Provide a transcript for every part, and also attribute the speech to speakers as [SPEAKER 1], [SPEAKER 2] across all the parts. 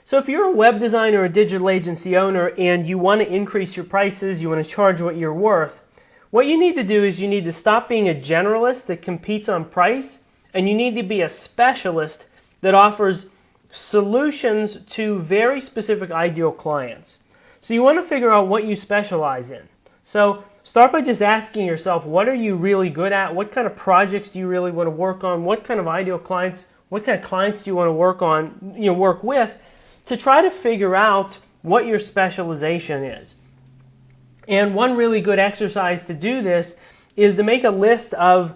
[SPEAKER 1] So if you're a web designer or a digital agency owner and you want to increase your prices, you want to charge what you're worth, what you need to do is you need to stop being a generalist that competes on price, and you need to be a specialist that offers solutions to very specific ideal clients. So you want to figure out what you specialize in. So start by just asking yourself, what are you really good at? What kind of projects do you really want to work on? What kind of ideal clients, what kind of clients do you want to work with, to try to figure out what your specialization is. And one really good exercise to do this is to make a list of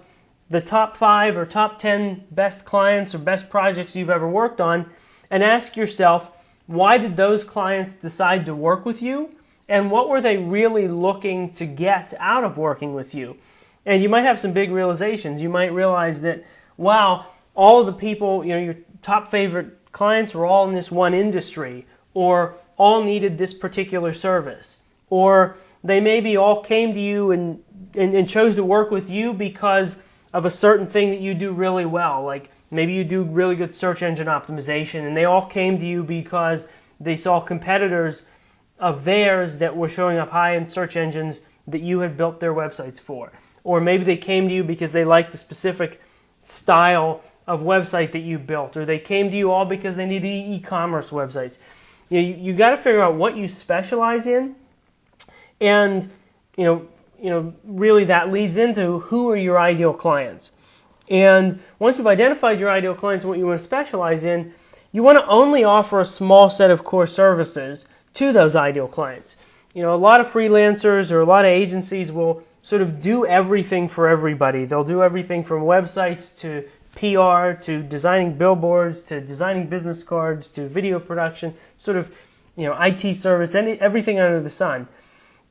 [SPEAKER 1] the top 5 or top 10 best clients or best projects you've ever worked on, and ask yourself, why did those clients decide to work with you? And what were they really looking to get out of working with you? And you might have some big realizations. You might realize that, wow, all of the people, your top favorite clients were all in this one industry, or all needed this particular service, or they maybe all came to you and chose to work with you because of a certain thing that you do really well. Like maybe you do really good search engine optimization, and they all came to you because they saw competitors of theirs that were showing up high in search engines that you had built their websites for. Or maybe they came to you because they liked the specific style of website that you built, or they came to you all because they needed e-commerce websites. You got to figure out what you specialize in, and really that leads into who are your ideal clients. And once you've identified your ideal clients and what you want to specialize in, you want to only offer a small set of core services to those ideal clients. A lot of freelancers or a lot of agencies will sort of do everything for everybody. They'll do everything from websites to PR to designing billboards to designing business cards to video production, sort of IT service, everything under the sun.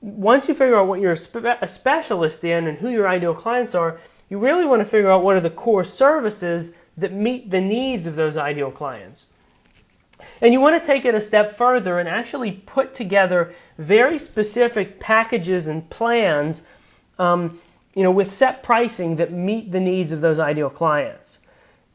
[SPEAKER 1] Once you figure out what you're a specialist in and who your ideal clients are, you really want to figure out what are the core services that meet the needs of those ideal clients. And you want to take it a step further and actually put together very specific packages and plans with set pricing that meet the needs of those ideal clients.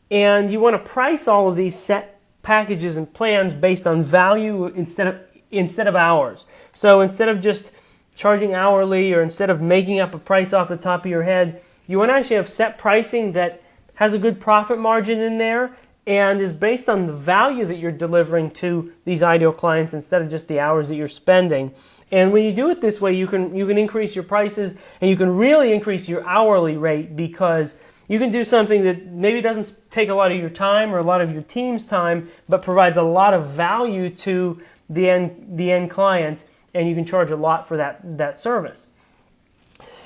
[SPEAKER 1] And you want to price all of these set packages and plans based on value instead of hours. So instead of just charging hourly, or instead of making up a price off the top of your head, you want to actually have set pricing that has a good profit margin in there and is based on the value that you're delivering to these ideal clients instead of just the hours that you're spending. And when you do it this way, you can increase your prices, and you can really increase your hourly rate, because you can do something that maybe doesn't take a lot of your time or a lot of your team's time, but provides a lot of value to the end client, and you can charge a lot for that service.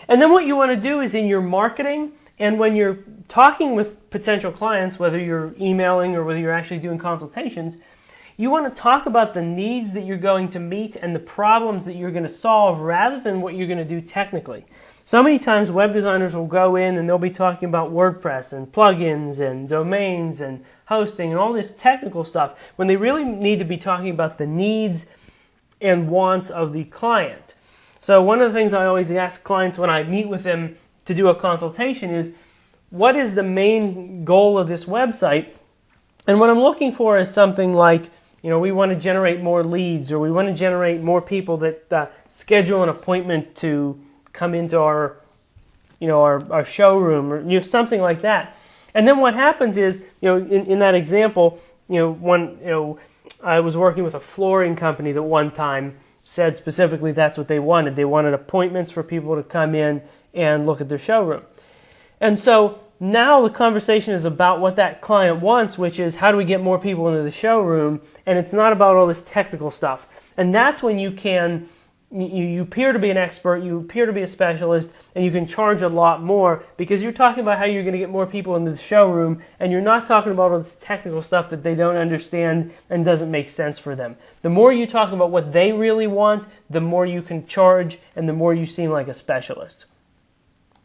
[SPEAKER 1] And then what you want to do is in your marketing, and when you're talking with potential clients, whether you're emailing or whether you're actually doing consultations, you want to talk about the needs that you're going to meet and the problems that you're going to solve rather than what you're going to do technically. So many times web designers will go in and they'll be talking about WordPress and plugins and domains and hosting and all this technical stuff when they really need to be talking about the needs and wants of the client. So one of the things I always ask clients when I meet with them to do a consultation is, what is the main goal of this website? And what I'm looking for is something like, we want to generate more leads, or we want to generate more people that schedule an appointment to come into our showroom, or something like that. And then what happens is, in that example, I was working with a flooring company that one time said specifically that's what they wanted. They wanted appointments for people to come in and look at their showroom. And so now the conversation is about what that client wants, which is how do we get more people into the showroom, and it's not about all this technical stuff. And that's when you appear to be an expert, you appear to be a specialist, and you can charge a lot more because you're talking about how you're going to get more people into the showroom, and you're not talking about all this technical stuff that they don't understand and doesn't make sense for them. The more you talk about what they really want, the more you can charge, and the more you seem like a specialist.